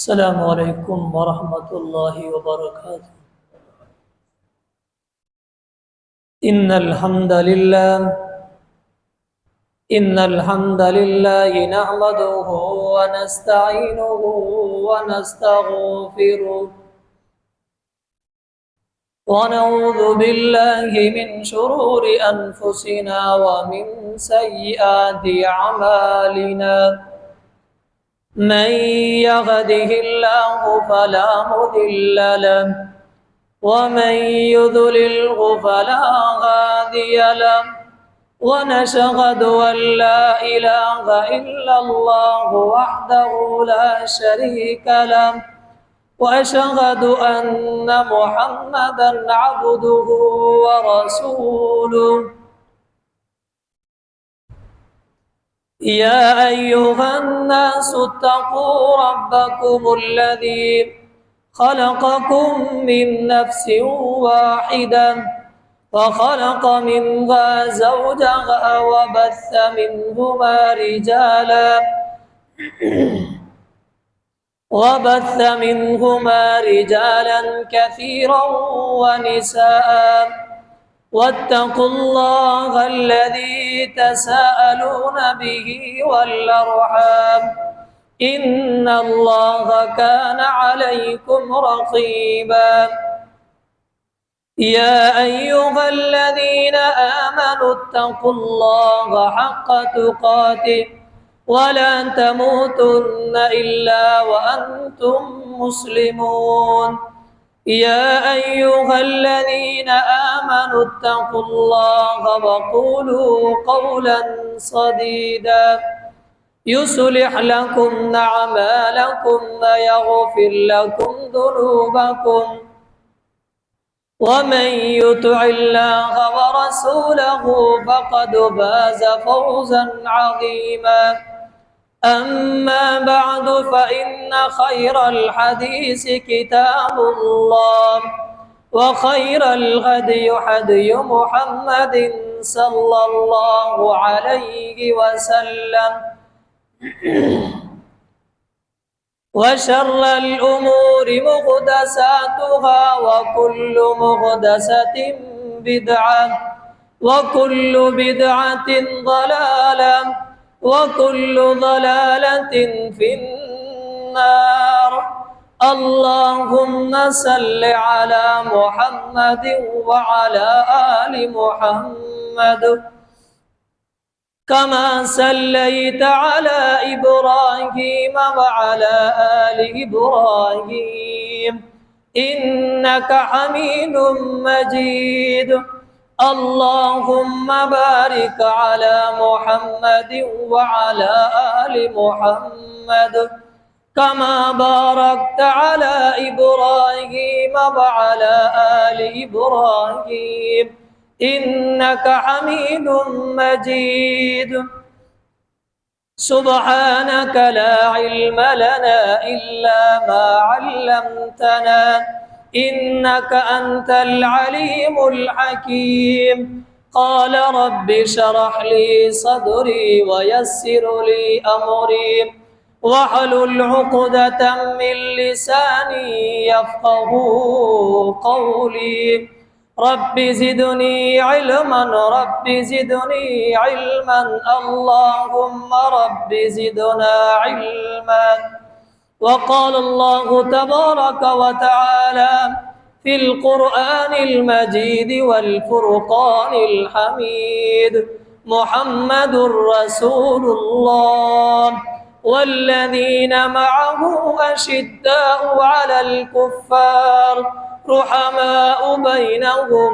السلام عليكم ورحمة الله وبركاته. إن الحمد لله إن الحمد لله نحمده ونستعينه ونستغفره ونعوذ بالله من شرور أنفسنا ومن سيئات أعمالنا. من يهده الله فلا مضل له ومن يضلله فلا هادي له ونشهد أن لا إله إلا الله وحده لا شريك له وأشهد أن محمدا عبده ورسوله. يا أيها الناس اتقوا ربكم الذي خلقكم من نفس واحدة وخلق منها زوجها وبث منهما رجالا كثيرا ونساء. واتقوا الله الذي تساءلون به والأرحام إن الله كان عليكم رقيبا. يا أيها الذين آمنوا اتقوا الله حق تقاته ولا تموتن إلا وأنتم مسلمون. يا أيها الذين آمنوا اتقوا الله وقولوا قولا سديدا يصلح لكم أعمالكم ويغفر لكم ذنوبكم ومن يطع الله ورسوله فقد فاز فوزا عظيما. أما بعد فإن خير الحديث كتاب الله وخير الهدي هدي محمد صلى الله عليه وسلم وشر الأمور محدثاتها وكل محدثة بدعة وكل بدعة ضلالة وكل ضلالة في النار. اللهم صل على محمد وعلى آل محمد كما صليت على إبراهيم وعلى آل إبراهيم إنك حميد مجيد. اللهم بارك على محمد وعلى آل محمد كما باركت على إبراهيم وعلى آل إبراهيم إنك حميد مجيد. سبحانك لا علم لنا إلا ما علمتنا إنك أنت العليم الحكيم. قال رب اشرح لي صدري ويسر لي أمري واحلل عقدة من لساني يفقه قولي. رب زدني علما رب زدني علما اللهم رب زدنا علما. وقال الله تبارك وتعالى في القرآن المجيد والفرقان الحميد محمد رسول الله والذين معه أشداء على الكفار رحماء بينهم.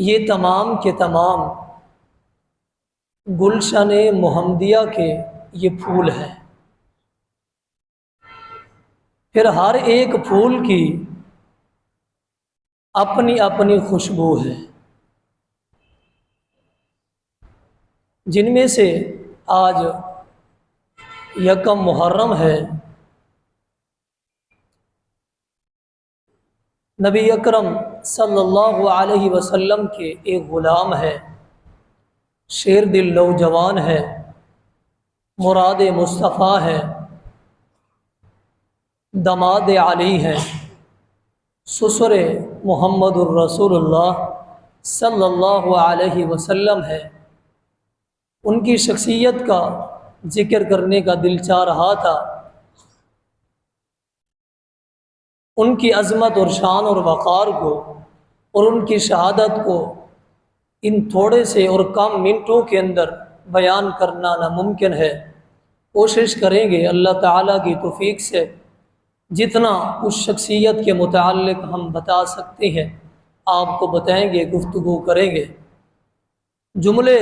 یہ تمام کے تمام گلشن محمدیہ کے یہ پھول ہیں۔ پھر ہر ایک پھول کی اپنی اپنی خوشبو ہے، جن میں سے آج یکم محرم ہے۔ نبی اکرم صلی اللہ علیہ وسلم کے ایک غلام ہے، شیر دل نوجوان ہے، مراد مصطفیٰ ہے، دماد علی ہے، سسر محمد الرسول اللہ صلی اللہ علیہ وسلم ہے۔ ان کی شخصیت کا ذکر کرنے کا دل چاہ رہا تھا۔ ان کی عظمت اور شان اور وقار کو اور ان کی شہادت کو ان تھوڑے سے اور کم منٹوں کے اندر بیان کرنا ناممکن ہے۔ کوشش کریں گے اللہ تعالیٰ کی توفیق سے جتنا اس شخصیت کے متعلق ہم بتا سکتے ہیں آپ کو بتائیں گے، گفتگو کریں گے۔ جملے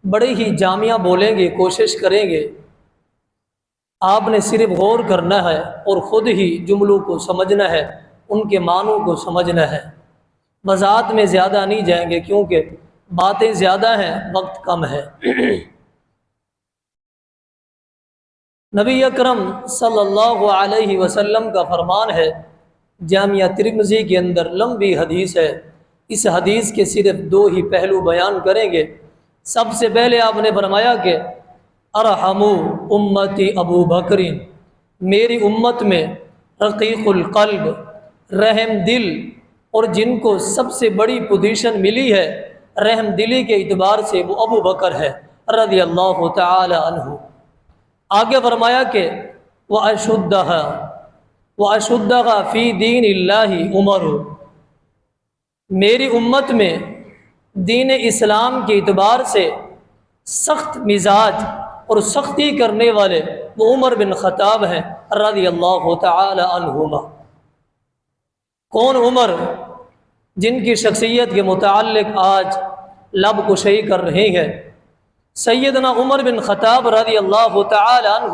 بڑے ہی جامعہ بولیں گے، کوشش کریں گے۔ آپ نے صرف غور کرنا ہے اور خود ہی جملوں کو سمجھنا ہے، ان کے معنوں کو سمجھنا ہے۔ وضاحت میں زیادہ نہیں جائیں گے کیونکہ باتیں زیادہ ہیں، وقت کم ہے۔ نبی اکرم صلی اللہ علیہ وسلم کا فرمان ہے، جامعہ ترمذی کے اندر لمبی حدیث ہے، اس حدیث کے صرف دو ہی پہلو بیان کریں گے۔ سب سے پہلے آپ نے فرمایا کہ ارحموا امتی ابو بکر، میری امت میں رقیق القلب، رحم دل، اور جن کو سب سے بڑی پوزیشن ملی ہے رحم دلی کے اعتبار سے، وہ ابو بکر ہے رضی اللہ تعالی عنہ۔ آگے فرمایا کہ وَأَشُدَّهَا فِي دِينِ اللَّهِ عُمَرُ، میری امت میں دین اسلام کے اعتبار سے سخت مزاج اور سختی کرنے والے وہ عمر بن خطاب ہیں رضی اللہ تعالی عنہما۔ کون عمر؟ جن کی شخصیت کے متعلق آج لب کشائی کر رہے ہیں۔ سیدنا عمر بن خطاب رضی اللہ تعالی عنہ،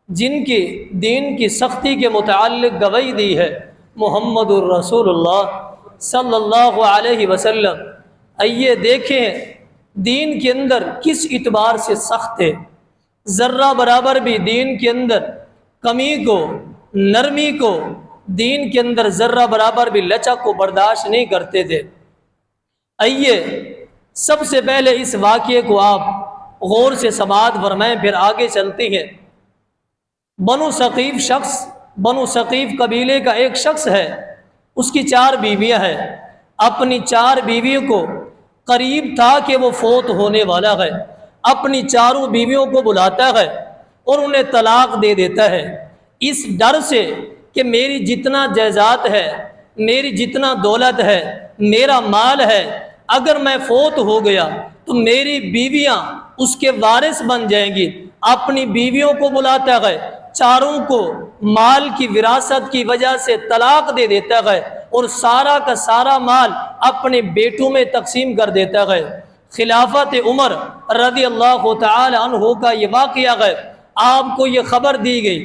جن کی دین کی سختی کے متعلق گواہی دی ہے محمد الرسول اللہ صلی اللہ علیہ وسلم۔ آئیے دیکھیں دین کے اندر کس اعتبار سے سخت ہے۔ ذرہ برابر بھی دین کے اندر کمی کو، نرمی کو، دین کے اندر ذرہ برابر بھی لچک کو برداشت نہیں کرتے تھے۔ آئیے سب سے پہلے اس واقعے کو آپ غور سے سماعت فرمائیں، پھر آگے چلتے ہیں۔ بنو ثقیف قبیلے کا ایک شخص ہے، اس کی 4 بیویاں ہیں۔ اپنی 4 بیویوں کو قریب تھا کہ وہ فوت ہونے والا ہے، اپنی 4 بیویوں کو بلاتا ہے اور انہیں طلاق دے دیتا ہے، اس ڈر سے کہ میری جتنا جائیداد ہے، میری جتنا دولت ہے، میرا مال ہے، اگر میں فوت ہو گیا تو میری بیویاں اس کے وارث بن جائیں گی۔ اپنی بیویوں کو بلاتا ہے، 4 کو مال کی وراثت کی وجہ سے طلاق دے دیتا ہے اور سارا کا سارا مال اپنے بیٹوں میں تقسیم کر دیتا ہے۔ خلافت عمر رضی اللہ تعالی عنہ کا یہ واقعہ ہے۔ آپ کو یہ خبر دی گئی،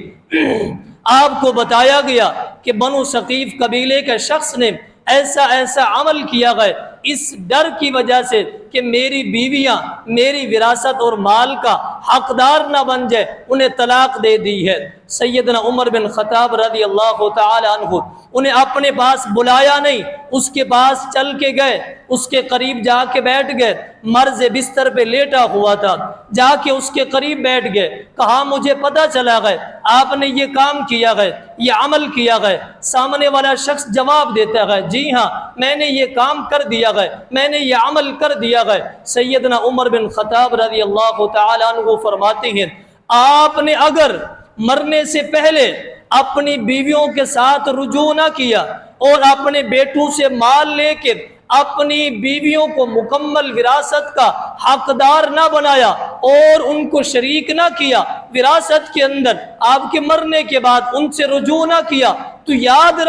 آپ کو بتایا گیا کہ بنو ثقیف قبیلے کے شخص نے ایسا عمل کیا ہے، اس ڈر کی وجہ سے کہ میری بیویاں میری وراثت اور مال کا حقدار نہ بن جائے، انہیں طلاق دے دی ہے۔ سیدنا عمر بن خطاب رضی اللہ تعالی عنہ انہیں اپنے پاس بلایا نہیں، اس کے پاس چل کے گئے، اس کے قریب جا کے بیٹھ گئے۔ مرض بستر پہ لیٹا ہوا تھا، جا کے اس کے قریب بیٹھ گئے، کہا مجھے پتہ چلا ہے آپ نے یہ کام کیا ہے، یہ عمل کیا ہے۔ سامنے والا شخص جواب دیتا ہے، جی ہاں میں نے یہ کام کر دیا ہے، میں نے یہ عمل کر دیا ہے۔ سیدنا عمر بن خطاب رضی اللہ تعالی عنہ فرماتے ہیں، آپ نے اگر مرنے سے پہلے اپنی بیویوں کے ساتھ رجوع نہ کیا اور اپنے بیٹوں سے مال لے کے اپنی بیویوں کو مکمل وراثت کا حقدار نہ بنایا اور ان کو شریک نہ کیا وراثت کے اندر، آپ کے مرنے کے بعد ان سے رجوع نہ کیا، تو یاد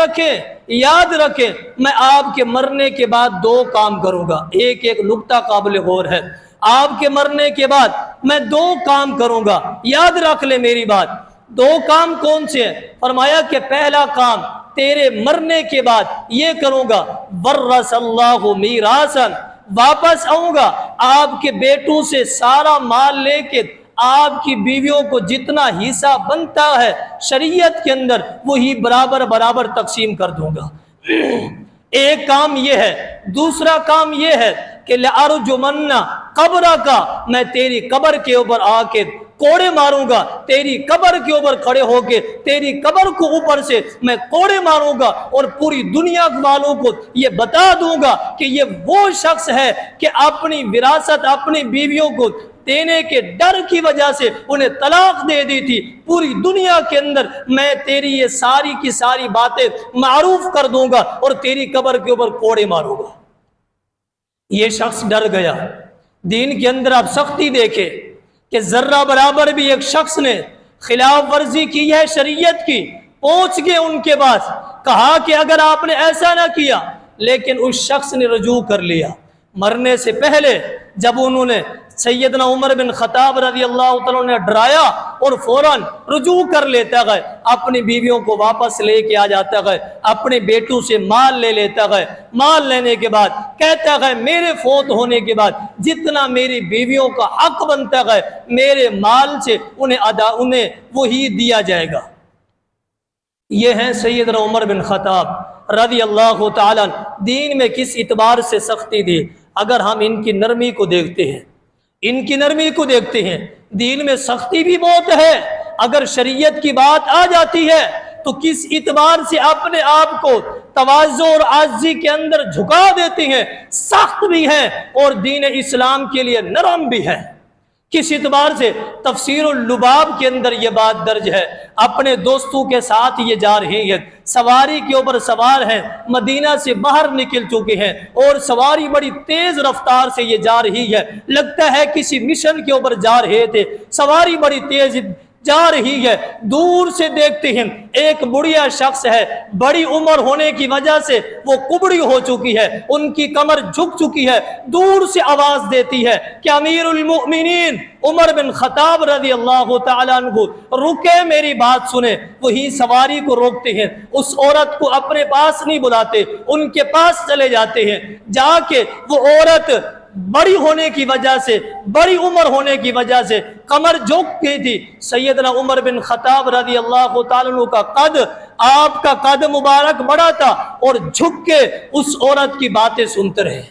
رکھے میں آپ کے مرنے کے بعد 2 کام کروں گا۔ ایک نقطہ قابل غور ہے، آپ کے مرنے کے بعد میں 2 کام کروں گا، یاد رکھ لے میری بات۔ 2 کام کون سے ہیں؟ فرمایا کہ پہلا کام تیرے مرنے کے بعد یہ کروں گا، ورث اللہ میراثا، واپس آؤں گا آپ کے بیٹوں سے سارا مال لے کے آپ کی بیویوں کو جتنا حصہ بنتا ہے شریعت کے اندر وہی برابر تقسیم کر دوں گا۔ ایک کام یہ ہے۔ دوسرا کام یہ ہے کہ لَأَرْجُمَنَّ قَبْرَكَ، میں تیری قبر کے اوپر آ کے کوڑے ماروں گا، تیری قبر کے اوپر کھڑے ہو کے تیری قبر کو اوپر سے میں کوڑے ماروں گا، اور پوری دنیا والوں کو یہ بتا دوں گا کہ یہ وہ شخص ہے کہ اپنی وراثت اپنی بیویوں کو دینے کے ڈر کی وجہ سے انہیں طلاق دے دی تھی۔ پوری دنیا کے اندر میں تیری یہ ساری کی ساری باتیں معروف کر دوں گا اور تیری قبر کے اوپر کوڑے ماروں گا۔ یہ شخص ڈر گیا۔ دین کے اندر آپ سختی دیکھیں کہ ذرہ برابر بھی ایک شخص نے خلاف ورزی کی ہے شریعت کی، پہنچ گئے ان کے پاس، کہا کہ اگر آپ نے ایسا نہ کیا، لیکن اس شخص نے رجوع کر لیا۔ مرنے سے پہلے جب انہوں نے سیدنا عمر بن خطاب رضی اللہ تعالیٰ نے ڈرایا اور فوراً رجوع کر لیتا گئے، اپنی بیویوں کو واپس لے کے آ جاتا گئے، اپنے بیٹوں سے مال لے لیتا گئے۔ مال لینے کے بعد کہتا گئے میرے فوت ہونے کے بعد جتنا میری بیویوں کا حق بنتا گئے میرے مال سے انہیں وہی دیا جائے گا۔ یہ ہیں سیدنا عمر بن خطاب رضی اللہ تعالیٰ۔ دین میں کس اعتبار سے سختی دی؟ اگر ہم ان کی نرمی کو دیکھتے ہیں، دین میں سختی بھی بہت ہے۔ اگر شریعت کی بات آ جاتی ہے تو کس اعتبار سے اپنے آپ کو تواضع اور عاجزی کے اندر جھکا دیتے ہیں، سخت بھی ہیں اور دین اسلام کے لیے نرم بھی ہے۔ کس اعتبار سے؟ تفسیر اللباب کے اندر یہ بات درج ہے، اپنے دوستوں کے ساتھ یہ جا رہی ہے، سواری کے اوپر سوار ہیں، مدینہ سے باہر نکل چکے ہیں اور سواری بڑی تیز رفتار سے یہ جا رہی ہے، لگتا ہے کسی مشن کے اوپر جا رہے تھے، سواری بڑی تیز جا رہی ہے۔ دور سے دیکھتے ہیں ایک بڑھیا شخص ہے، بڑی عمر ہونے کی وجہ سے وہ کبڑی ہو چکی ہے، ان کی کمر جھک چکی ہے، دور سے آواز دیتی ہے کہ امیر المؤمنین عمر بن خطاب رضی اللہ تعالیٰ عنہ رکے، میری بات سنیں۔ وہی سواری کو روکتے ہیں، اس عورت کو اپنے پاس نہیں بلاتے، ان کے پاس چلے جاتے ہیں۔ جا کے وہ عورت بڑی ہونے کی وجہ سے، بڑی عمر ہونے کی وجہ سے کمر جھک گئی تھی۔ سیدنا عمر بن خطاب رضی اللہ تعالیٰ عنہ کا قد، آپ کا قد مبارک بڑا تھا اور جھک کے اس عورت کی باتیں سنتے رہے۔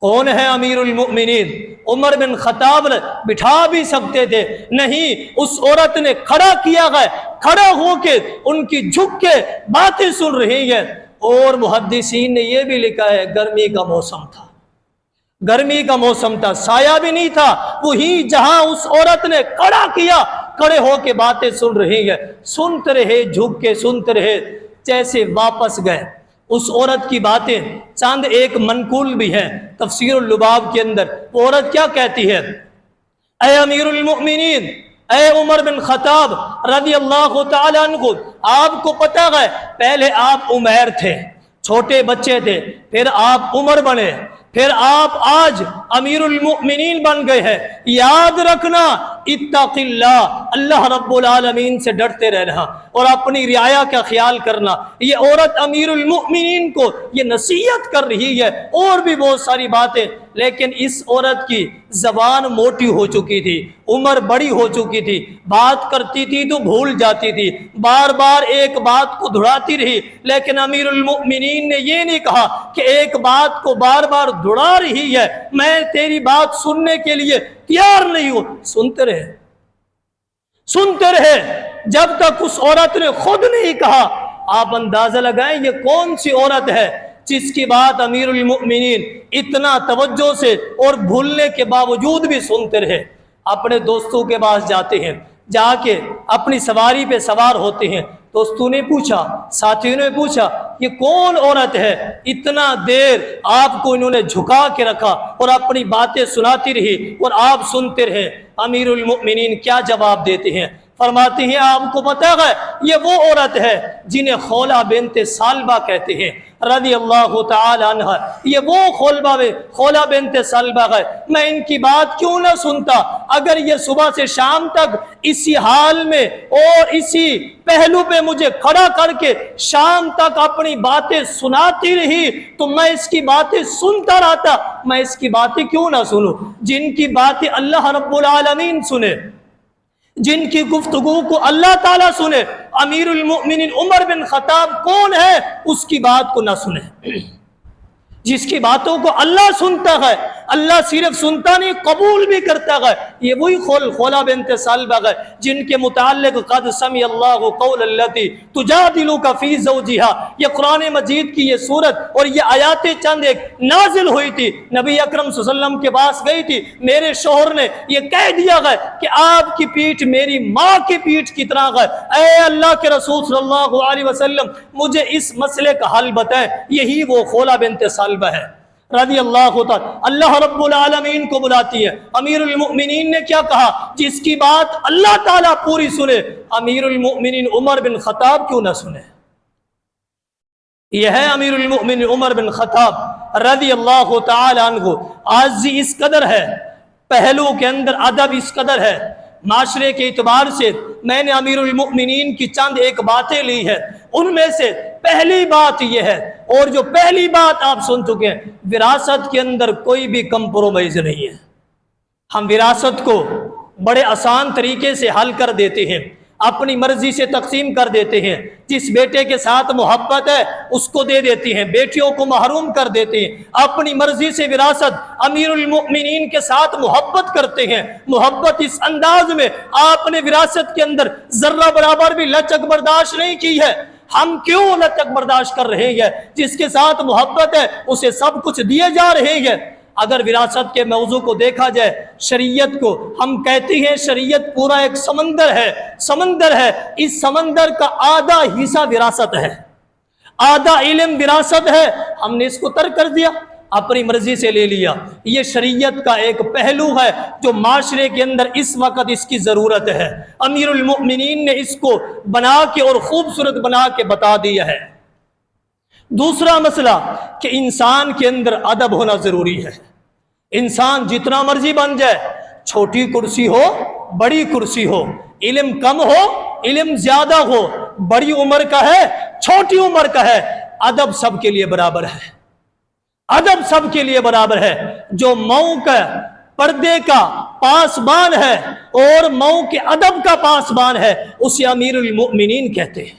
کون ہے امیر المؤمنین؟ عمر بن خطاب بٹھا بھی سکتے تھے، نہیں، اس عورت نے کھڑا کیا گیا، کھڑا ہو کے ان کی جھک کے باتیں سن رہی ہے۔ اور محدثین نے یہ بھی لکھا ہے گرمی کا موسم تھا، سایہ بھی نہیں تھا، وہی جہاں اس عورت نے کھڑا کیا، کھڑے ہو کے باتیں سن رہی ہے، سنتے رہے، جھک کے سنتے رہے۔ جیسے واپس گئے اس عورت کی باتیں چاند ایک منقول بھی ہے تفسیر اللباب کے اندر۔ وہ عورت کیا کہتی ہے؟ اے امیر المؤمنین، اے عمر بن خطاب رضی اللہ تعالیٰ عنہ، آپ کو پتہ ہے پہلے آپ عمیر تھے، چھوٹے بچے تھے، پھر آپ عمر بنے، پھر آپ آج امیر المؤمنین بن گئے ہیں۔ یاد رکھنا، اتق اللہ، اللہ رب العالمین سے ڈرتے رہنا اور اپنی رعایا کا خیال کرنا۔ یہ عورت امیر المؤمنین کو یہ نصیحت کر رہی ہے، اور بھی بہت ساری باتیں، لیکن اس عورت کی زبان موٹی ہو چکی تھی، عمر بڑی ہو چکی تھی، بات کرتی تھی تو بھول جاتی تھی، بار بار ایک بات کو دہراتی رہی۔ لیکن امیر المؤمنین نے یہ نہیں کہا کہ ایک بات کو بار بار دہرا رہی ہے، میں تیری بات سننے کے لیے تیار نہیں ہوں۔ سنتے رہے جب تک اس عورت نے خود نہیں کہا۔ آپ اندازہ لگائیں یہ کون سی عورت ہے جس کی بات امیر المؤمنین اتنا توجہ سے اور بھولنے کے باوجود بھی سنتے رہے۔ اپنے دوستوں کے پاس جاتے ہیں، جا کے اپنی سواری پہ سوار ہوتے ہیں، دوستوں نے پوچھا، ساتھیوں نے پوچھا یہ کون عورت ہے، اتنا دیر آپ کو انہوں نے جھکا کے رکھا اور اپنی باتیں سناتی رہی اور آپ سنتے رہے۔ امیر المؤمنین کیا جواب دیتے ہیں؟ فرماتی ہیں آپ کو پتہ ہے یہ وہ عورت ہے جنہیں خولہ بنت سالبہ کہتے ہیں رضی اللہ تعالی عنہ، یہ وہ خولہ بنت سالبہ ہے۔ میں ان کی بات کیوں نہ سنتا اگر یہ صبح سے شام تک اسی حال میں اور اسی پہلو پہ مجھے کھڑا کر کے شام تک اپنی باتیں سناتی رہی تو میں اس کی باتیں سنتا رہتا۔ میں اس کی باتیں کیوں نہ سنوں؟ جن کی باتیں اللہ رب العالمین سنے، جن کی گفتگو کو اللہ تعالیٰ سنے، امیر المؤمنین عمر بن خطاب کون ہے اس کی بات کو نہ سنے؟ جس کی باتوں کو اللہ سنتا ہے، اللہ صرف سنتا نہیں قبول بھی کرتا ہے، یہ وہی خولہ بنت سالبہ ہے جن کے متعلق قد سمع اللہ قول التی تجادلک فی زوجہا، یہ قرآن مجید کی یہ صورت اور یہ آیاتیں چند ایک نازل ہوئی تھی، نبی اکرم صلی اللہ علیہ وسلم کے پاس گئی تھی، میرے شوہر نے یہ کہہ دیا ہے کہ آپ کی پیٹھ میری ماں کی پیٹھ کی طرح ہے، اے اللہ کے رسول صلی اللہ علیہ وسلم مجھے اس مسئلے کا حل بتائیں۔ یہی وہ خولہ بنت سالبہ ہے رضی اللہ تعالی۔ اللہ رب العالمین کو بلاتی ہے، امیر المؤمنین نے کیا کہا؟ جس کی بات اللہ تعالیٰ پوری سنے، امیر المؤمنین عمر بن خطاب کیوں نہ سنے؟ یہ ہے امیر المؤمنین عمر بن خطاب رضی اللہ تعالی عنہ۔ عاجزی اس قدر ہے، پہلو کے اندر ادب اس قدر ہے، معاشرے کے اعتبار سے میں نے امیر المؤمنین کی چند ایک باتیں لی ہے، ان میں سے پہلی بات یہ ہے، اور جو پہلی بات آپ سن چکے ہیں، وراثت کے اندر کوئی بھی کمپرومائز نہیں ہے۔ ہم وراثت کو بڑے آسان طریقے سے حل کر دیتے ہیں، اپنی مرضی سے تقسیم کر دیتے ہیں، جس بیٹے کے ساتھ محبت ہے اس کو دے دیتے ہیں، بیٹیوں کو محروم کر دیتے ہیں، اپنی مرضی سے وراثت۔ امیر المؤمنین کے ساتھ محبت کرتے ہیں، محبت اس انداز میں آپ نے وراثت کے اندر ذرہ برابر بھی لچک برداشت نہیں کی ہے۔ ہم کیوں لچک برداشت کر رہے ہیں؟ جس کے ساتھ محبت ہے اسے سب کچھ دیے جا رہے ہیں۔ اگر وراثت کے موضوع کو دیکھا جائے، شریعت کو ہم کہتے ہیں شریعت پورا ایک سمندر ہے، اس سمندر کا آدھا حصہ وراثت ہے، آدھا علم وراثت ہے، ہم نے اس کو ترک کر دیا، اپنی مرضی سے لے لیا۔ یہ شریعت کا ایک پہلو ہے جو معاشرے کے اندر اس وقت اس کی ضرورت ہے، امیر المؤمنین نے اس کو بنا کے اور خوبصورت بنا کے بتا دیا ہے۔ دوسرا مسئلہ کہ انسان کے اندر ادب ہونا ضروری ہے۔ انسان جتنا مرضی بن جائے، چھوٹی کرسی ہو بڑی کرسی ہو، علم کم ہو علم زیادہ ہو، بڑی عمر کا ہے چھوٹی عمر کا ہے، ادب سب کے لیے برابر ہے، ادب سب کے لیے برابر ہے۔ جو مئو کا پردے کا پاسبان ہے اور مئو کے ادب کا پاسبان ہے اسے امیر المؤمنین کہتے ہیں،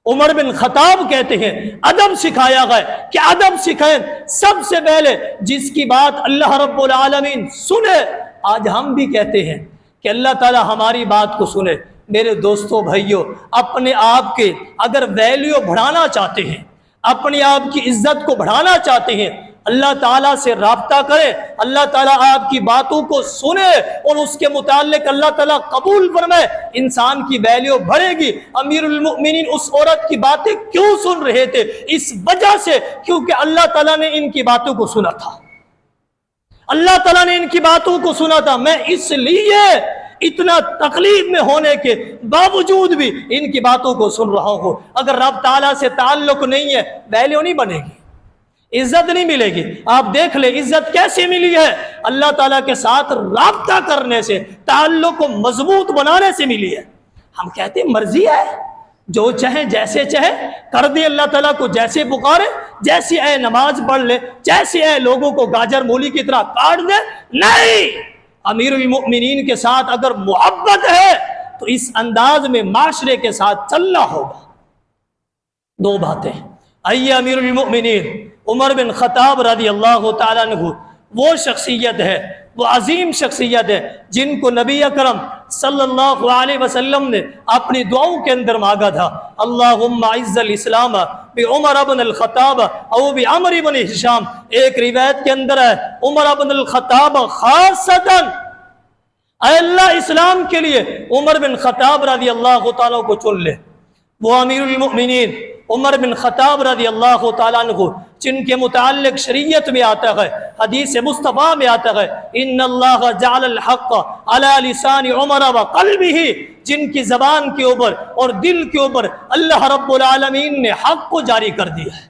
عمر بن خطاب کہتے ہیں۔ ادب سکھایا گیا کہ ادب سکھائیں، سب سے پہلے جس کی بات اللہ رب العالمین سنے۔ آج ہم بھی کہتے ہیں کہ اللہ تعالی ہماری بات کو سنے۔ میرے دوستوں بھائیوں، اپنے آپ کے اگر ویلیو بڑھانا چاہتے ہیں، اپنی آپ کی عزت کو بڑھانا چاہتے ہیں، اللہ تعالیٰ سے رابطہ کریں، اللہ تعالیٰ آپ کی باتوں کو سنے اور اس کے متعلق اللہ تعالیٰ قبول فرمائے، انسان کی ویلیو بڑھے گی۔ امیر المؤمنین اس عورت کی باتیں کیوں سن رہے تھے؟ اس وجہ سے کیونکہ اللہ تعالیٰ نے ان کی باتوں کو سنا تھا، اللہ تعالیٰ نے ان کی باتوں کو سنا تھا۔ میں اس لیے اتنا تکلیف میں ہونے کے باوجود بھی ان کی باتوں کو سن رہا ہوں۔ اگر رب تعالیٰ سے تعلق نہیں ہے، ویلیو نہیں بنے گی، عزت نہیں ملے گی۔ آپ دیکھ لیں عزت کیسے ملی ہے؟ اللہ تعالیٰ کے ساتھ رابطہ کرنے سے، تعلق کو مضبوط بنانے سے ملی ہے۔ ہم کہتے ہیں مرضی ہے، جو چاہے جیسے چاہے کر دے، اللہ تعالیٰ کو جیسے پکارے، جیسے اے نماز پڑھ لے، جیسے اے لوگوں کو گاجر مولی کی طرح کاٹ دے۔ نہیں، امیر المؤمنین کے ساتھ اگر محبت ہے تو اس انداز میں معاشرے کے ساتھ چلنا ہوگا۔ دو باتیں، آئیے امیر المؤمنین عمر بن خطاب رضی اللہ تعالیٰ عنہ وہ شخصیت ہے، وہ عظیم شخصیت ہے جن کو نبی اکرم صلی اللہ علیہ وسلم نے اپنی دعاؤں کے اندر مانگا تھا، اللہم اعز الاسلام بعمر بن الخطاب او بعمر بن ہشام۔ ایک روایت کے اندر ہے عمر بن الخطاب خاصتاً، اے اللہ اسلام کے لیے عمر بن خطاب رضی اللہ تعالیٰ کو چن لے۔ وہ امیر المؤمنین عمر بن خطاب رضی اللہ تعالیٰ عنہ جن کے متعلق شریعت میں آتا ہے، حدیث مصطفیٰ میں آتا ہے، ان اللہ جعل الحق علی لسان عمر وقلبہ، جن کی زبان کے اوپر اور دل کے اوپر اللہ رب العالمین نے حق کو جاری کر دیا ہے،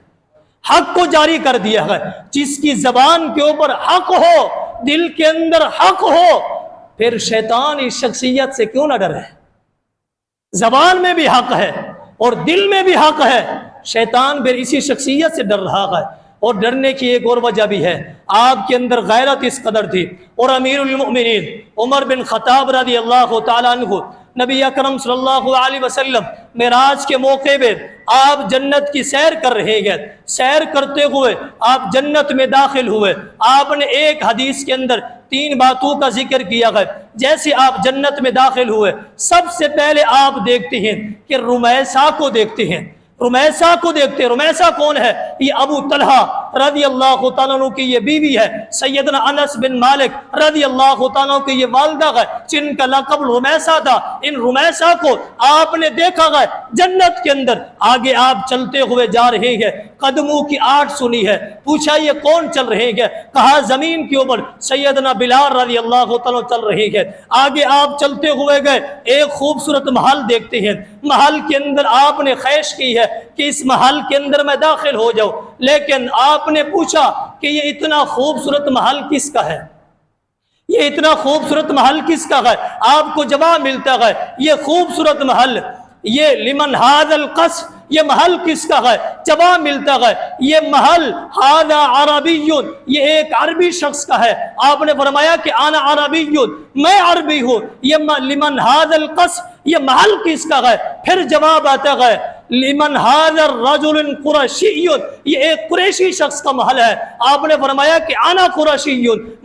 حق کو جاری کر دیا ہے۔ جس کی زبان کے اوپر حق ہو، دل کے اندر حق ہو، پھر شیطان اس شخصیت سے کیوں نہ ڈرے؟ زبان میں بھی حق ہے اور دل میں بھی حق ہے، شیطان پھر اسی شخصیت سے ڈر رہا ہے۔ اور ڈرنے کی ایک اور وجہ بھی ہے، آپ کے اندر غیرت اس قدر تھی۔ اور امیر المؤمنین عمر بن خطاب رضی اللہ تعالیٰ عنہ، نبی اکرم صلی اللہ علیہ وسلم معراج کے موقع پہ آپ جنت کی سیر کر رہے ہیں، سیر کرتے ہوئے آپ جنت میں داخل ہوئے۔ آپ نے ایک حدیث کے اندر 3 باتوں کا ذکر کیا ہے۔ جیسے آپ جنت میں داخل ہوئے، سب سے پہلے آپ دیکھتے ہیں کہ رمیسہ کو دیکھتے ہیں، رمیسہ کو دیکھتے ہیں۔ رمیسہ کون ہے؟ یہ ابو طلحہ رضی اللہ تعالیٰ عنہ کی یہ بیوی ہے، سیدنا انس بن مالک رضی اللہ تعالیٰ عنہ کی یہ والدہ ہے جن کا لقب رمیسہ تھا۔ ان رمیسہ کو آپ نے دیکھا ہے جنت کے اندر۔ آگے آپ چلتے ہوئے جا رہے ہیں، قدموں کی آٹ سنی ہے، پوچھا یہ کون چل رہے ہیں؟ کہا زمین کے اوپر سیدنا بلال رضی اللہ تعالیٰ چل رہے ہیں۔ آگے آپ چلتے ہوئے گئے، ایک خوبصورت محل دیکھتے ہیں، محل کے اندر آپ نے خواہش کی ہے کہ اس محل کے اندر میں داخل ہو جاؤں، لیکن آپ نے پوچھا کہ یہ اتنا خوبصورت محل کس کا ہے؟ یہ اتنا خوبصورت محل کس کا ہے؟ آپ کو جواب ملتا ہے یہ خوبصورت محل یہ لمن ھذا القصر، یہ محل کس کا ہے؟ جواب ملتا ہے یہ محل ھذا عربی، یہ ایک عربی شخص کا ہے۔ آپ نے فرمایا کہ انا عربی، میں عربی ہوں۔ یہ لمن ھذا القصر، یہ محل کس کا ہے؟ پھر جواب آتا ہے لمن ھذا الرجل قریشی، یہ ایک قریشی شخص کا محل ہے۔ آپ نے فرمایا کہ انا قریشی،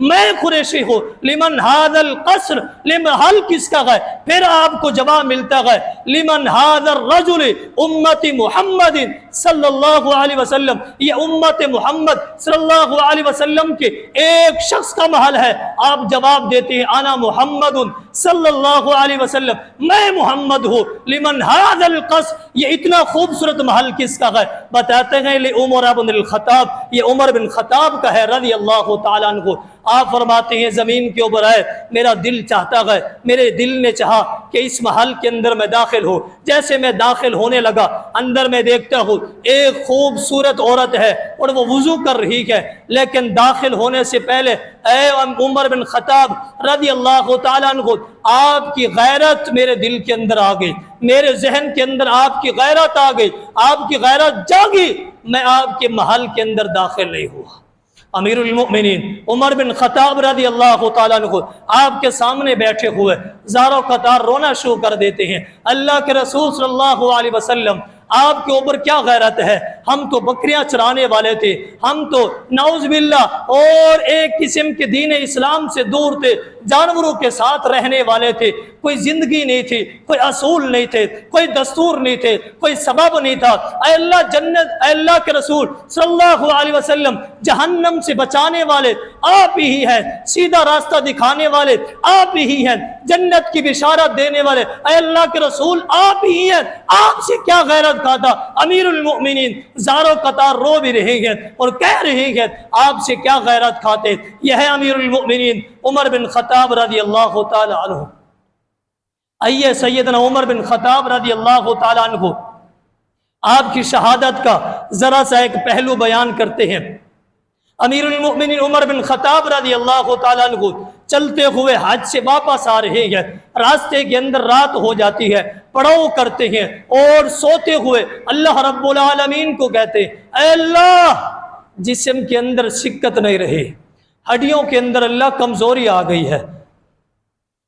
میں قریشی ہوں۔ لمن ھذا القصر، محل کس کا ہے؟ پھر آپ کو جواب ملتا ہے لمن ھذا الرجل امت محمد صلی اللہ علیہ وسلم، یہ امت محمد صلی اللہ علیہ وسلم کے ایک شخص کا محل ہے۔ آپ جواب دیتے ہیں انا محمد صلی اللہ علیہ وسلم، میں محمد ہوں۔ لمن ھذا القصر، یہ اتنا خوبصورت محل کس کا ہے؟ بتاتے ہیں لعمر بن الخطاب، یہ عمر بن خطاب کا ہے رضی اللہ تعالیٰ عنہ۔ آپ فرماتے ہیں زمین کے اوپر آئے، میرا دل چاہتا ہے، میرے دل نے چاہا کہ اس محل کے اندر میں داخل ہوں۔ جیسے میں داخل ہونے لگا، اندر میں دیکھتا ہوں ایک خوبصورت عورت ہے اور وہ وضو کر رہی ہے، لیکن داخل ہونے سے پہلے اے عمر بن خطاب رضی اللہ تعالیٰ عنہ، آپ کی غیرت میرے دل کے اندر آ گئی، میرے ذہن کے اندر آپ کی غیرت آ گئی، آپ کی غیرت جاگی، میں آپ کے محل کے اندر داخل نہیں ہوا۔ امیر المؤمنین عمر بن خطاب رضی اللہ تعالیٰ عنہ آپ کے سامنے بیٹھے ہوئے زاروں قطار رونا شروع کر دیتے ہیں۔ اللہ کے رسول صلی اللہ علیہ وسلم، آپ کے اوپر کیا غیرت ہے؟ ہم تو بکریاں چرانے والے تھے، ہم تو نعوذ باللہ اور ایک قسم کے دین اسلام سے دور تھے، جانوروں کے ساتھ رہنے والے تھے، کوئی زندگی نہیں تھی، کوئی اصول نہیں تھے، کوئی دستور نہیں تھے، کوئی سبب نہیں تھا۔ اے اللہ جنت، اے اللہ کے رسول صلی اللہ علیہ وسلم، جہنم سے بچانے والے آپ ہی ہیں، سیدھا راستہ دکھانے والے آپ ہی ہیں، جنت کی بشارت دینے والے اے اللہ کے رسول آپ ہی ہیں، آپ سے کیا غیرت کھاتا؟ امیر المؤمنین زاروں قطار رو بھی رہے ہیں اور کہہ رہے ہیں آپ سے کیا غیرت کھاتے؟ یہ ہے امیر المؤمنین عمر بن خطاب رضی اللہ تعالی عنہ۔ آئیے سیدنا عمر بن خطاب رضی اللہ تعالی عنہ آپ کی شہادت کا ذرا سا ایک پہلو بیان کرتے ہیں۔ امیر المؤمنین عمر بن خطاب رضی اللہ تعالیٰ عنہ چلتے ہوئے حج سے واپس آ رہے ہیں، راستے کے اندر رات ہو جاتی ہے، پڑاؤ کرتے ہیں اور سوتے ہوئے اللہ رب العالمین کو کہتے ہیں اے اللہ جسم کے اندر سکت نہیں رہی، ہڈیوں کے اندر اللہ کمزوری آ گئی ہے،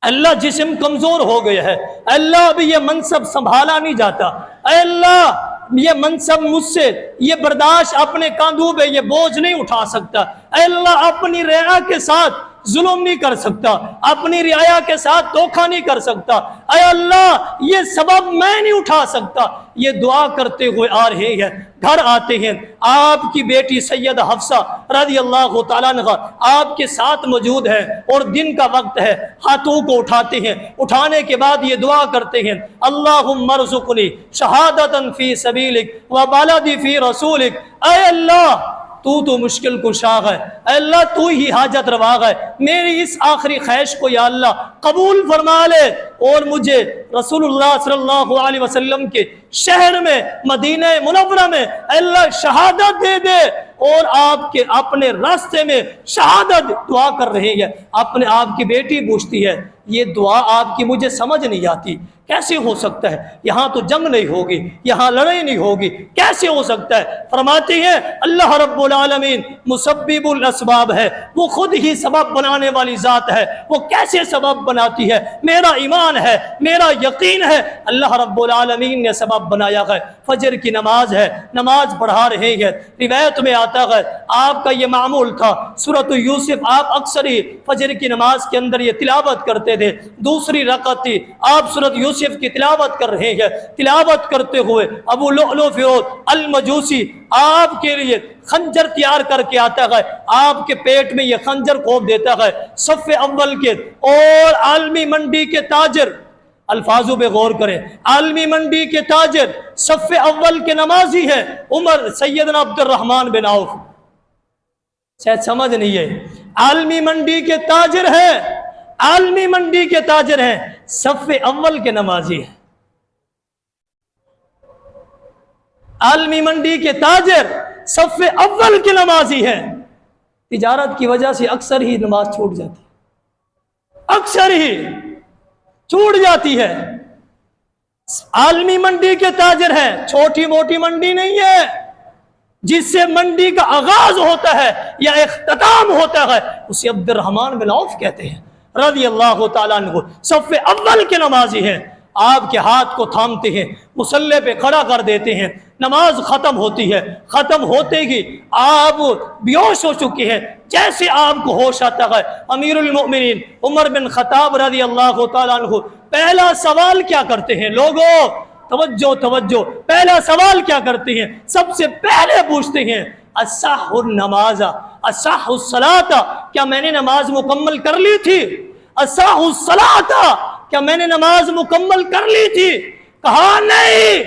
اللہ جسم کمزور ہو گیا ہے، اللہ ابھی یہ منصب سنبھالا نہیں جاتا، اے اللہ یہ منصب مجھ سے یہ برداشت اپنے کاندھوں پہ یہ بوجھ نہیں اٹھا سکتا، اے اللہ اپنی رعا کے ساتھ ظلم نہیں کر سکتا، اپنی رعایا کے ساتھ دھوکہ نہیں کر سکتا، اے اللہ یہ سبب میں نہیں اٹھا سکتا۔ یہ دعا کرتے ہوئے آ رہے ہیں، گھر آتے ہیں، آپ کی بیٹی سیدہ حفصہ رضی اللہ تعالیٰ عنہ آپ کے ساتھ موجود ہے اور دن کا وقت ہے، ہاتھوں کو اٹھاتے ہیں، اٹھانے کے بعد یہ دعا کرتے ہیں، اللہم ارزقنی شہادتا فی سبیلک و بلدی فی رسولک۔ اے اللہ تو مشکل کشا ہے، اے اللہ تو ہی حاجت روا ہے، میری اس آخری خواہش کو یا اللہ قبول فرما لے اور مجھے رسول اللہ صلی اللہ علیہ وسلم کے شہر میں مدینہ منورہ میں اے اللہ شہادت دے دے۔ اور آپ کے اپنے راستے میں شہادت دعا کر رہے ہیں، اپنے آپ کی بیٹی پوچھتی ہے یہ دعا آپ کی مجھے سمجھ نہیں آتی، کیسے ہو سکتا ہے؟ یہاں تو جنگ نہیں ہوگی، یہاں لڑائی نہیں ہوگی، کیسے ہو سکتا ہے؟ فرماتے ہیں اللہ رب العالمین مسبب الاسباب ہے، وہ خود ہی سبب بنانے والی ذات ہے، وہ کیسے سبب بناتی ہے؟ میرا ایمان ہے، میرا یقین ہے، اللہ رب العالمین نے سبب بنایا ہے۔ فجر کی نماز ہے، نماز پڑھا رہے ہیں، روایت میں آتا ہے آپ کا یہ معمول تھا، سورۃ یوسف آپ اکثر ہی فجر کی نماز کے اندر یہ تلاوت کرتے تھے، دوسری رکعت تھی آپ سورۃ یوسف کی تلاوت کر رہے ہیں، تلاوت کرتے ہوئے ابو لؤلؤ فیروز المجوسی آپ کے لیے خنجر تیار کر کے آتا ہے، آپ کے پیٹ میں یہ خنجر کھوپ دیتا ہے۔ صف اول کے اور عالمی منڈی کے تاجر، الفاظوں پہ غور کریں، عالمی منڈی کے تاجر صف اول کے نمازی ہے عمر سیدنا عبد الرحمن بن عوف، شاید سمجھ نہیں ہے، عالمی منڈی کے تاجر ہیں، عالمی منڈی کے تاجر ہیں، صف اول کے نمازی ہیں، عالمی منڈی کے تاجر صف اول کے نمازی ہیں۔ تجارت کی وجہ سے اکثر ہی نماز چھوٹ جاتی ہے، اکثر ہی چھوٹ جاتی ہے۔ عالمی منڈی کے تاجر ہیں، چھوٹی موٹی منڈی نہیں ہے، جس سے منڈی کا آغاز ہوتا ہے یا اختتام ہوتا ہے اسے عبد الرحمن بن عوف کہتے ہیں رضی اللہ تعالیٰ عنہ، صف اول کے نمازی ہیں۔ آپ کے ہاتھ کو تھامتے ہیں، مصلی پہ کھڑا کر دیتے ہیں، نماز ختم ہوتی ہے، ختم ہوتے ہی آپ بیہوش ہو چکے ہیں، جیسے آپ کو ہوش آتا ہے امیر المؤمنین عمر بن خطاب رضی اللہ تعالیٰ عنہ پہلا سوال کیا کرتے ہیں؟ لوگوں توجہ توجہ، پہلا سوال کیا کرتے ہیں؟ سب سے پہلے پوچھتے ہیں اصح النماز اصح الصلاۃ، کیا میں نے نماز مکمل کر لی تھی؟ اصح الصلاۃ، کیا میں نے نماز مکمل کر لی تھی؟ کہا نہیں،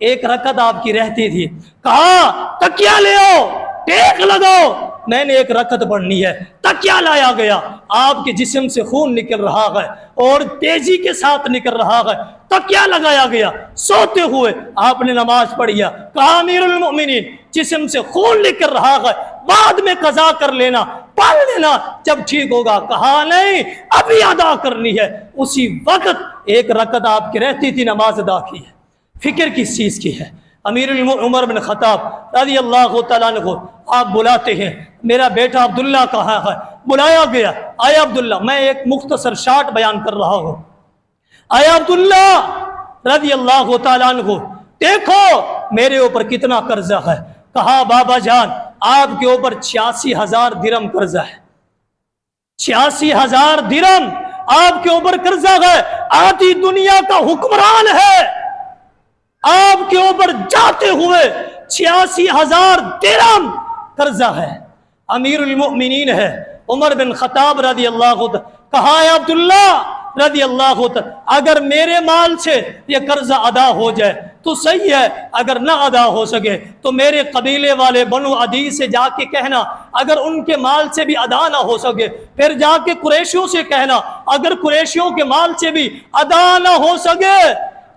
ایک رکعت آپ کی رہتی تھی۔ کہا تکیہ لے آؤ، ٹیک لگاؤ، میں نے ایک رکعت پڑھنی ہے۔ تکیہ لایا گیا، آپ کے جسم سے خون نکل رہا ہے اور تیزی کے ساتھ نکل رہا ہے، تکیہ لگایا گیا، سوتے ہوئے آپ نے نماز پڑھی۔ کہا امیر المؤمنین جسم سے خون نکل رہا ہے، بعد میں قضا کر لینا، پڑھ لینا جب ٹھیک ہوگا۔ کہا نہیں، ابھی ادا کرنی ہے۔ اسی وقت ایک رکعت آپ کی رہتی تھی، نماز ادا کی ہے۔ فکر کس چیز کی ہے؟ امیر عمر بن خطاب رضی اللہ تعالیٰ عنہ آپ بلاتے ہیں، میرا بیٹا عبداللہ کہاں ہے؟ بلایا گیا، آیا عبداللہ، میں ایک مختصر شارٹ بیان کر رہا ہوں۔ آیا عبداللہ رضی اللہ تعالیٰ عنہ، دیکھو میرے اوپر کتنا قرضہ ہے۔ کہا بابا جان آپ کے اوپر 86,000 درہم قرضہ ہے، 86,000 درہم آپ کے اوپر قرضہ ہے، آدھی دنیا کا حکمران ہے، آپ کے اوپر جاتے ہوئے 86,000 درہم قرضہ ہے، امیر المؤمنین ہے عمر بن خطاب رضی اللہ عنہ۔ کہا ہے عبداللہ رضی اللہ عنہ، اگر میرے مال سے یہ قرضہ ادا ہو جائے تو صحیح ہے، اگر نہ ادا ہو سکے تو میرے قبیلے والے بنو عدی سے جا کے کہنا، اگر ان کے مال سے بھی ادا نہ ہو سکے پھر جا کے قریشیوں سے کہنا، اگر قریشیوں کے مال سے بھی ادا نہ ہو سکے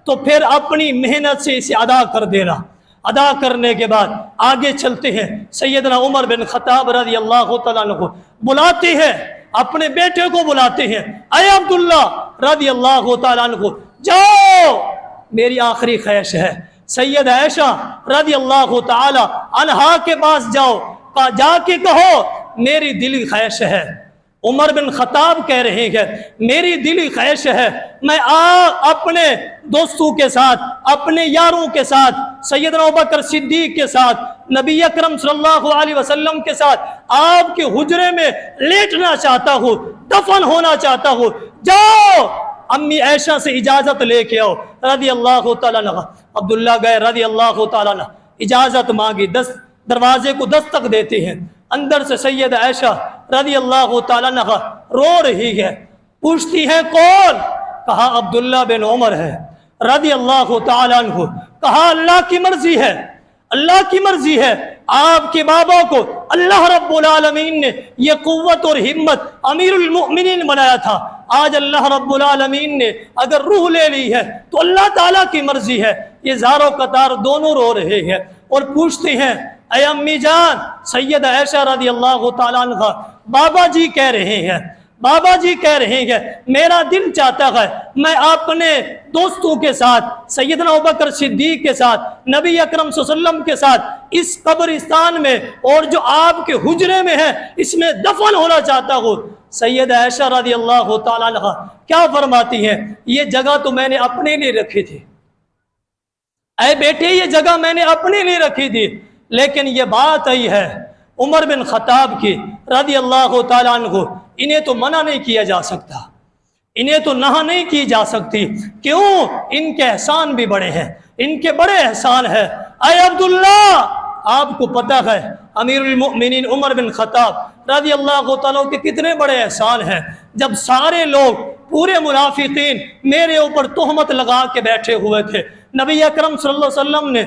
تو پھر اپنی محنت سے اسے ادا کر دینا۔ ادا کرنے کے بعد آگے چلتے ہیں، سیدنا عمر بن خطاب رضی اللہ تعالیٰ عنہ بلاتے ہیں، اپنے بیٹے کو بلاتے ہیں، اے عبداللہ رضی اللہ تعالیٰ عنہ جاؤ، میری آخری خواہش ہے، سید عائشہ رضی اللہ تعالیٰ عنہا کے پاس جاؤ، جا کے کہو میری دلی خواہش ہے، عمر بن خطاب کہہ رہے ہیں میری دلی خواہش ہے میں اپنے دوستوں کے ساتھ، اپنے یاروں کے ساتھ، سیدنا ابوبکر صدیق کے ساتھ، نبی اکرم صلی اللہ علیہ وسلم کے ساتھ آپ کے حجرے میں لیٹنا چاہتا ہوں، دفن ہونا چاہتا ہوں، جاؤ امی عائشہ سے اجازت لے کے آؤ رضی اللہ تعالیٰ عنہ۔ عبداللہ گئے رضی اللہ تعالیٰ عنہ، اجازت مانگی، دروازے کو دستک دیتے ہیں، اندر سے سید عائشہ رضی اللہ تعالیٰ عنہ رو رہی ہے، پوچھتی ہے کون؟ کہا عبداللہ بن عمر ہے رضی اللہ تعالیٰ عنہ۔ کہا اللہ کی مرضی ہے، اللہ کی مرضی ہے، آپ کے بابا کو اللہ رب العالمین نے یہ قوت اور ہمت امیر المؤمنین بنایا تھا، آج اللہ رب العالمین نے اگر روح لے لی ہے تو اللہ تعالیٰ کی مرضی ہے۔ یہ زار و قطار دونوں رو رہے ہیں اور پوچھتے ہیں اے امی جان، سید عائشہ رضی اللہ تعالیٰ عنہ، بابا جی کہہ رہے ہیں، بابا جی کہہ رہے ہیں میرا دل چاہتا ہے میں اپنے دوستوں کے ساتھ، سیدنا ابوبکر صدیق کے ساتھ، نبی اکرم صلی اللہ علیہ وسلم کے ساتھ اس قبرستان میں اور جو آپ کے حجرے میں ہے اس میں دفن ہونا چاہتا ہوں۔ سید عائشہ رضی اللہ تعالیٰ عنہ کیا فرماتی ہیں؟ یہ جگہ تو میں نے اپنے لیے رکھی تھی، اے بیٹے یہ جگہ میں نے اپنے لیے رکھی تھی، لیکن یہ بات آئی ہے عمر بن خطاب کی رضی اللہ تعالیٰ عنہ، انہیں تو منع نہیں کیا جا سکتا، انہیں تو نہ نہیں کی جا سکتی، کیوں؟ ان کے احسان بھی بڑے ہیں، ان کے بڑے احسان ہیں۔ اے عبداللہ، آپ کو پتہ ہے امیر المؤمنین عمر بن خطاب رضی اللہ تعالیٰ کے کتنے بڑے احسان ہیں۔ جب سارے لوگ پورے منافقین میرے اوپر تہمت لگا کے بیٹھے ہوئے تھے، نبی اکرم صلی اللہ علیہ وسلم نے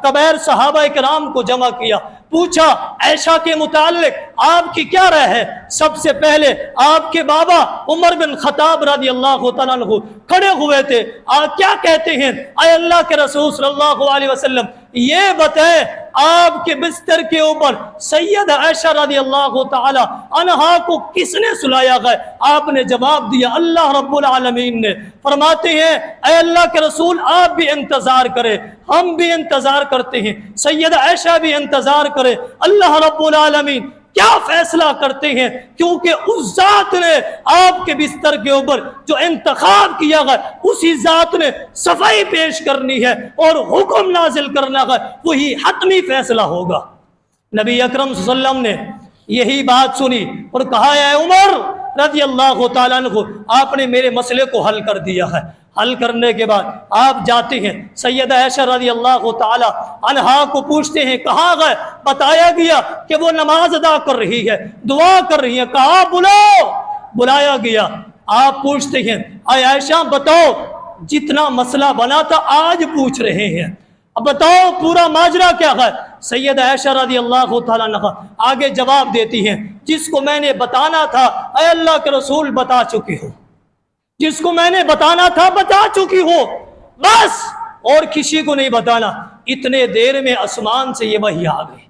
کبیر صحابہ کرام کو جمع کیا، پوچھا عائشہ کے متعلق آپ کی کیا رائے ہے؟ سب سے پہلے آپ کے بابا عمر بن خطاب رضی اللہ تعالیٰ عنہ کھڑے ہوئے تھے، آپ کیا کہتے ہیں؟ اے اللہ کے رسول صلی اللہ علیہ وسلم یہ بتائیں آپ کے بستر کے اوپر سید عائشہ رضی اللہ تعالی عنہا کو کس نے سلایا گیا؟ آپ نے جواب دیا اللہ رب العالمین نے۔ فرماتے ہیں اے اللہ کے رسول آپ بھی انتظار کریں، ہم بھی انتظار کرتے ہیں، سید عائشہ بھی انتظار کرے، اللہ رب العالمین کیا فیصلہ کرتے ہیں، کیونکہ اس ذات نے آپ کے بستر کے اوپر جو انتخاب کیا گیا اسی ذات نے صفائی پیش کرنی ہے اور حکم نازل کرنا ہے، وہی حتمی فیصلہ ہوگا۔ نبی اکرم صلی اللہ علیہ وسلم نے یہی بات سنی اور کہا اے عمر رضی اللہ تعالیٰ عنہ آپ نے میرے مسئلے کو حل کر دیا ہے۔ حل کرنے کے بعد آپ جاتے ہیں، سید عائشہ رضی اللہ تعالی عنہا کو پوچھتے ہیں کہاں گئے؟ بتایا گیا کہ وہ نماز ادا کر رہی ہے، دعا کر رہی ہے، کہا بلاؤ، بلایا گیا۔ آپ پوچھتے ہیں اے عائشہ بتاؤ جتنا مسئلہ بنا تھا آج پوچھ رہے ہیں، اب بتاؤ پورا ماجرا کیا ہے؟ سید عائشہ رضی اللہ تعالیٰ عنہ آگے جواب دیتی ہیں جس کو میں نے بتانا تھا اے اللہ کے رسول بتا چکی ہوں، جس کو میں نے بتانا تھا بتا چکی ہوں، بس اور کسی کو نہیں بتانا۔ اتنے دیر میں آسمان سے یہ وحی آ گئی،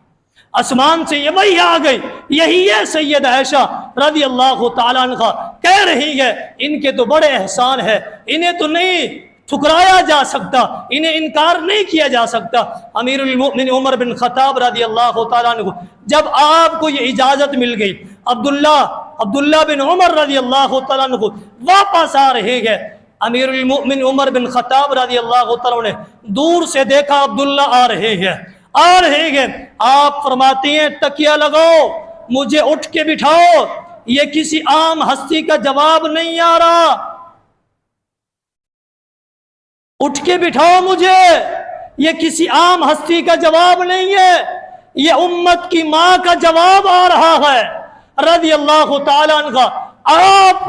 آسمان سے یہ وحی آ گئی، یہی ہے سید عائشہ رضی اللہ تعالیٰ عنہ کہہ رہی ہے ان کے تو بڑے احسان ہے، انہیں تو نہیں ٹھکرایا جا سکتا، انہیں انکار نہیں کیا جا سکتا۔ امیر المؤمنین عمر بن خطاب رضی اللہ تعالیٰ عنہ جب آپ کو یہ اجازت مل گئی، عبداللہ بن عمر رضی اللہ تعالیٰ عنہ واپس آ رہے ہیں، امیر المؤمنین عمر بن خطاب رضی اللہ تعالیٰ عنہ نے دور سے دیکھا عبداللہ آ رہے ہیں، آپ فرماتے ہیں تکیہ لگاؤ، مجھے اٹھ کے بٹھاؤ، یہ کسی عام ہستی کا جواب نہیں آ رہا، اٹھ کے بٹھاؤ مجھے، یہ کسی عام ہستی کا جواب نہیں ہے، یہ امت کی ماں کا جواب آ رہا ہے رضی اللہ تعالیٰ عنہ۔ آپ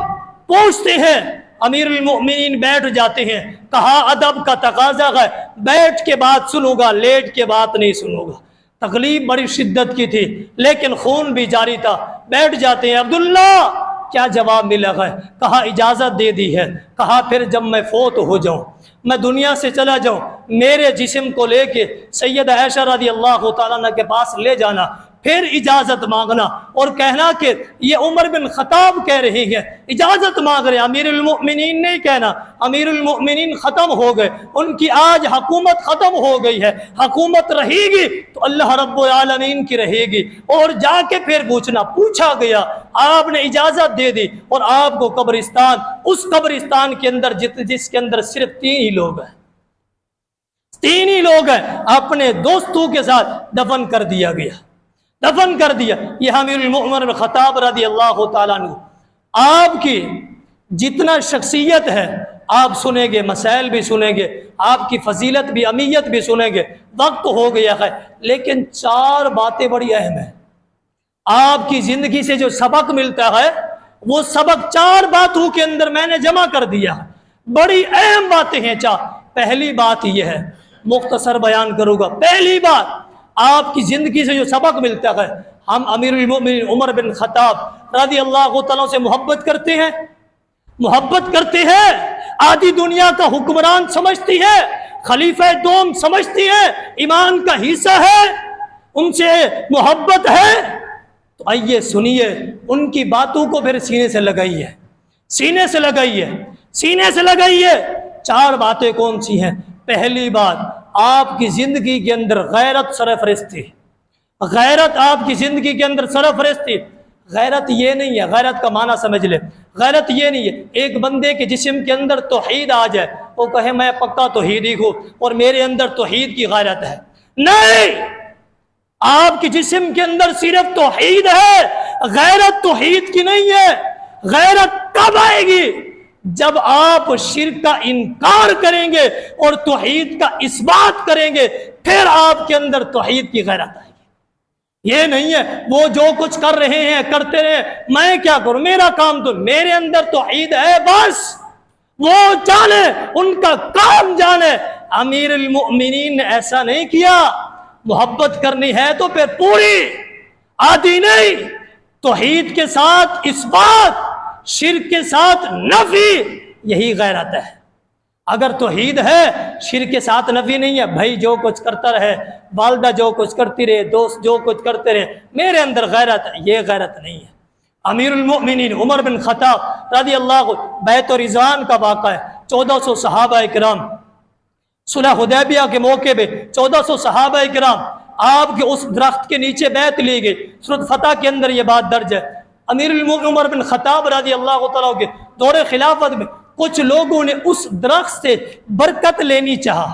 پوچھتے ہیں، امیر المؤمنین بیٹھ جاتے ہیں، کہا ادب کا تقاضا ہے، بیٹھ کے بات سنوں گا، لیٹ کے بات نہیں سنوں گا۔ تکلیف بڑی شدت کی تھی لیکن خون بھی جاری تھا، بیٹھ جاتے ہیں۔ عبداللہ کیا جواب ملا ہے؟ کہا اجازت دے دی ہے، کہا پھر جب میں فوت ہو جاؤں، میں دنیا سے چلا جاؤں، میرے جسم کو لے کے سید عائشہ رضی اللہ تعالیٰ عنہ کے پاس لے جانا، پھر اجازت مانگنا اور کہنا کہ یہ عمر بن خطاب کہہ رہے ہیں، اجازت مانگ رہے ہیں، امیر المؤمنین نہیں کہنا۔ امیر المؤمنین ختم ہو گئے، ان کی آج حکومت ختم ہو گئی ہے، حکومت رہے گی تو اللہ رب العالمین کی رہے گی۔ اور جا کے پھر پوچھا گیا، آپ نے اجازت دے دی، اور آپ کو قبرستان، اس قبرستان کے اندر جس کے اندر صرف 3 ہی لوگ ہیں، 3 ہی لوگ ہیں، اپنے دوستوں کے ساتھ دفن کر دیا گیا، دفن کر دیا۔ یہ امیر المؤمنین بن خطاب رضی اللہ تعالیٰ عنہ، آپ کی جتنا شخصیت ہے آپ سنیں گے، مسائل بھی سنیں گے، آپ کی فضیلت بھی، اہمیت بھی سنیں گے۔ وقت ہو گیا ہے، لیکن 4 باتیں بڑی اہم ہیں۔ آپ کی زندگی سے جو سبق ملتا ہے وہ سبق 4 باتوں کے اندر میں نے جمع کر دیا، بڑی اہم باتیں ہیں 4۔ پہلی بات یہ ہے، مختصر بیان کروں گا۔ پہلی بات، آپ کی زندگی سے جو سبق ملتا ہے، ہم امیر المؤمنین عمر بن خطاب رضی اللہ تعالیٰ سے محبت کرتے ہیں، محبت کرتے ہیں، آدھی دنیا کا حکمران سمجھتی ہے، خلیفہ دوم سمجھتی ہے، ایمان کا حصہ ہے، ان سے محبت ہے۔ تو آئیے سنیے ان کی باتوں کو پھر سینے سے لگائیے، سینے سے لگائیے، سینے سے لگائیے۔ 4 باتیں کون سی ہیں؟ پہلی بات، آپ کی زندگی کے اندر غیرت سرفرست تھی، غیرت آپ کی زندگی کے اندر سرفرست تھی۔ غیرت یہ نہیں ہے، غیرت کا معنی سمجھ لے، غیرت یہ نہیں ہے ایک بندے کے جسم کے اندر توحید آ جائے، وہ کہے میں پکا توحیدی ہوں اور میرے اندر توحید کی غیرت ہے۔ نہیں، آپ کے جسم کے اندر صرف توحید ہے، غیرت توحید کی نہیں ہے۔ غیرت کب آئے گی؟ جب آپ شرک کا انکار کریں گے اور توحید کا اثبات کریں گے، پھر آپ کے اندر توحید کی غیرت آئے گی۔ یہ نہیں ہے وہ جو کچھ کر رہے ہیں کرتے رہے، میں کیا کروں، میرا کام تو، میرے اندر توحید ہے بس، وہ جانے، ان کا کام جانے۔ امیر المؤمنین نے ایسا نہیں کیا۔ محبت کرنی ہے تو پھر پوری، آدھی نہیں، توحید کے ساتھ اثبات، شرک کے ساتھ نفی، یہی غیرت ہے۔ اگر توحید ہے، شرک کے ساتھ نفی نہیں ہے، بھائی جو کچھ کرتا رہے، والدہ جو کچھ کرتی رہے، دوست جو کچھ کرتے رہے، میرے اندر غیرت ہے، یہ غیرت نہیں ہے۔ امیر المؤمنین عمر بن خطاب رضی اللہ عنہ، بیعت رضوان کا واقعہ ہے، 1400 صحابہ کرام، صلح حدیبیہ کے موقع پہ 1400 صحابہ کرام آپ کے اس درخت کے نیچے بیعت لی گئی۔ سورۃ فتح کے اندر یہ بات درج ہے۔ امیر المؤمنین عمر بن خطاب رضی اللہ تعالیٰ کے دور خلافت میں کچھ لوگوں نے اس درخت سے برکت لینی چاہا،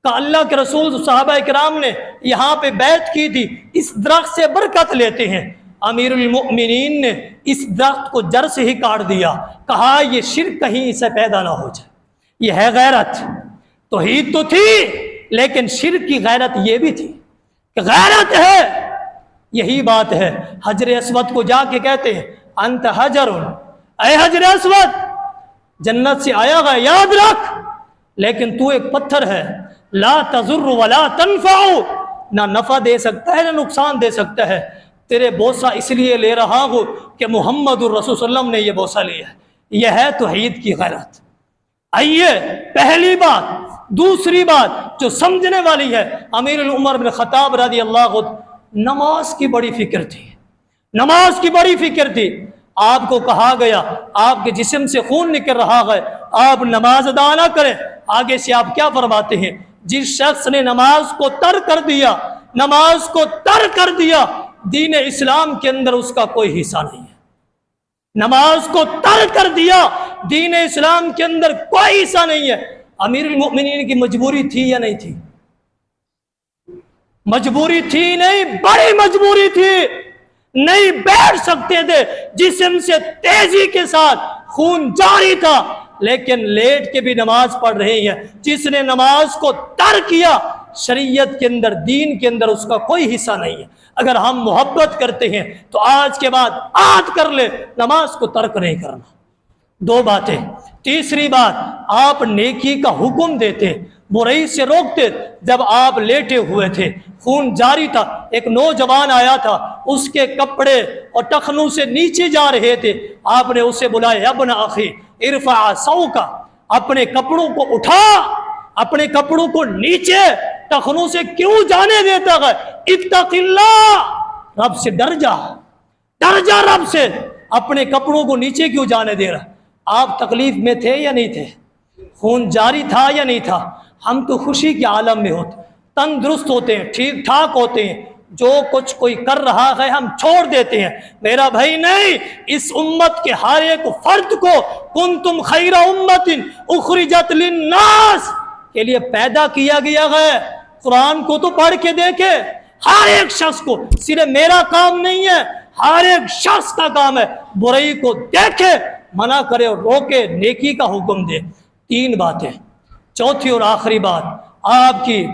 کہ اللہ کے رسول صحابہ کرام نے یہاں پہ بیعت کی تھی، اس درخت سے برکت لیتے ہیں۔ امیر المؤمنین نے اس درخت کو جڑ سے ہی کاٹ دیا، کہا یہ شرک کہیں اسے پیدا نہ ہو جائے۔ یہ ہے غیرت۔ توحید تو تھی لیکن شرک کی غیرت یہ بھی تھی کہ غیرت ہے۔ یہی بات ہے، حجر اسود کو جا کے کہتے ہیں انت حجر، اے حجر اسود، جنت سے آیا گا یاد رکھ، لیکن تو ایک پتھر ہے، لا تضر ولا تنفع، نہ نفع دے سکتا ہے نہ نقصان دے سکتا ہے۔ تیرے بوسہ اس لیے لے رہا ہوں کہ محمد الرسول صلی اللہ علیہ وسلم نے یہ بوسہ لیا ہے۔ یہ ہے توحید کی غیرت۔ آئیے پہلی بات۔ دوسری بات جو سمجھنے والی ہے، امیر عمر بن خطاب رضی اللہ عنہ نماز کی بڑی فکر تھی، نماز کی بڑی فکر تھی۔ آپ کو کہا گیا آپ کے جسم سے خون نکل رہا ہے، آپ نماز ادا نہ کریں۔ آگے سے آپ کیا فرماتے ہیں؟ جس شخص نے نماز کو ترک کر دیا، نماز کو ترک کر دیا، دین اسلام کے اندر اس کا کوئی حصہ نہیں ہے۔ نماز کو ترک کر دیا، دین اسلام کے اندر کوئی حصہ نہیں ہے۔ امیر المؤمنین کی مجبوری تھی یا نہیں تھی؟ مجبوری تھی نہیں، بڑی مجبوری تھی، نہیں بیٹھ سکتے تھے، جسم سے تیزی کے ساتھ خون جاری تھا، لیکن لیٹ کے بھی نماز پڑھ رہے ہیں۔ جس نے نماز کو ترک کیا، شریعت کے اندر، دین کے اندر اس کا کوئی حصہ نہیں ہے۔ اگر ہم محبت کرتے ہیں تو آج کے بعد عہد کر لے نماز کو ترک نہیں کرنا۔ 2 باتیں۔ تیسری بات، آپ نیکی کا حکم دیتے، برائی سے روکتے۔ جب آپ لیٹے ہوئے تھے، خون جاری تھا، ایک نوجوان آیا تھا، اس کے کپڑے اور ٹخنوں سے نیچے جا رہے تھے، آپ نے اسے بلایا، ابن اخی ارفع ثوبک، اپنے کپڑوں کو اٹھا، اپنے کپڑوں کو نیچے، ٹخنوں سے کیوں جانے دیتا ہے؟ اتق اللہ، رب سے ڈر جا رب سے، اپنے کپڑوں کو نیچے کیوں جانے دے رہا؟ آپ تکلیف میں تھے یا نہیں تھے؟ خون جاری تھا یا نہیں تھا؟ ہم تو خوشی کے عالم میں ہوتے، تندرست ہوتے ہیں، ٹھیک ٹھاک ہوتے ہیں، جو کچھ کوئی کر رہا ہے ہم چھوڑ دیتے ہیں۔ میرا بھائی نہیں، اس امت کے ہر ایک فرد کو کنتم خیر امت اخرجت للناس کے لیے پیدا کیا گیا ہے۔ قرآن کو تو پڑھ کے دیکھے، ہر ایک شخص کو، صرف میرا کام نہیں ہے، ہر ایک شخص کا کام ہے برائی کو دیکھے، منع کرے اور روکے، نیکی کا حکم دے۔ تین باتیں۔ چوتھی اور آخری بات، آپ کی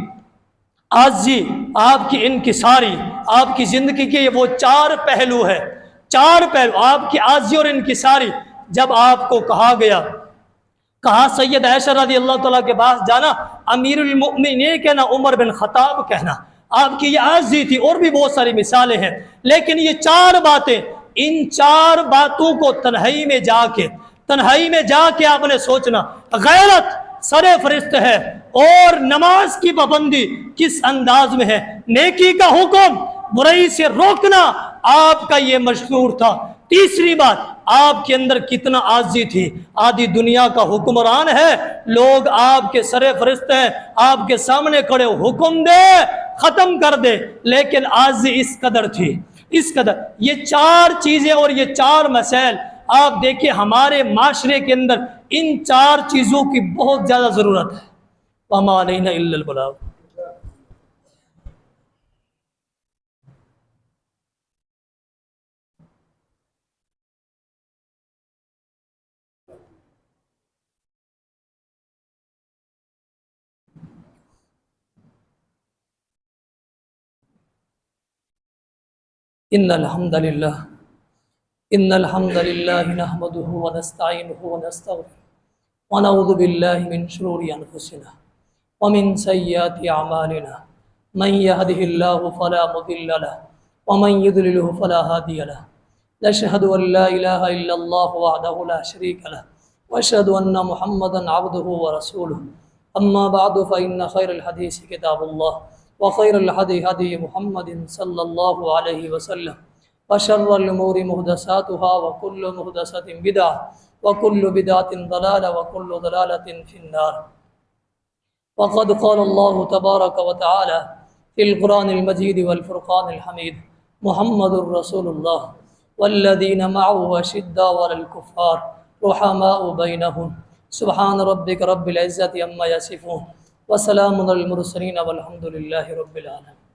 عاجزی، آپ کی انکساری، آپ کی زندگی کے یہ وہ چار پہلو ہے، چار پہلو، آپ کی عاجزی اور انکساری۔ جب آپ کو کہا گیا، کہا سید عائشہ رضی اللہ تعالیٰ کے پاس جانا، امیر المؤمنین کہنا، عمر بن خطاب کہنا، آپ کی یہ عاجزی تھی۔ اور بھی بہت ساری مثالیں ہیں، لیکن یہ چار باتیں، ان چار باتوں کو تنہائی میں جا کے آپ نے سوچنا۔ غیرت سر فرست ہے، اور نماز کی پابندی کس انداز میں ہے، نیکی کا حکم، برائی سے روکنا آپ کا یہ مشہور تھا۔ تیسری بات، آپ کے اندر کتنا عاجزی تھی۔ آدھی دنیا کا حکمران ہے، لوگ آپ کے سر فرست ہیں، آپ کے سامنے کھڑے حکم دے ختم کر دے، لیکن عاجزی اس قدر تھی، اس قدر۔ یہ چار چیزیں اور یہ چار مسائل آپ دیکھیں، ہمارے معاشرے کے اندر ان چار چیزوں کی بہت زیادہ ضرورت ہے۔ وَمَا عَلَيْنَا إِلَّا الْبَلَاغُ۔ إن الحمد لله نحمده ونستعينه ونستغفره ونعوذ بالله من شرور أنفسنا ومن سيئات أعمالنا، من يهده الله فلا مضل له ومن يضلله فلا هادي له، نشهد أن لا إله إلا الله وحده لا شريك له، وأشهد أن محمدا عبده ورسوله، أما بعد فإن خير الحديث كتاب الله، وخير الهدي هدي محمد صلى الله عليه وسلم، وشر الأمور محدثاتها، وكل محدثة بدعة، وكل بدعة ضلالة، وكل ضلالة في النار۔ وقد قال الله تبارك وتعالى في القرآن المجيد والفرقان الحميد، محمد رسول الله والذين معه أشداء على الكفار رحماء بينهم، سبحان ربك رب العزة عما يصفون، وسلام على المرسلين، والحمد لله رب العالمين۔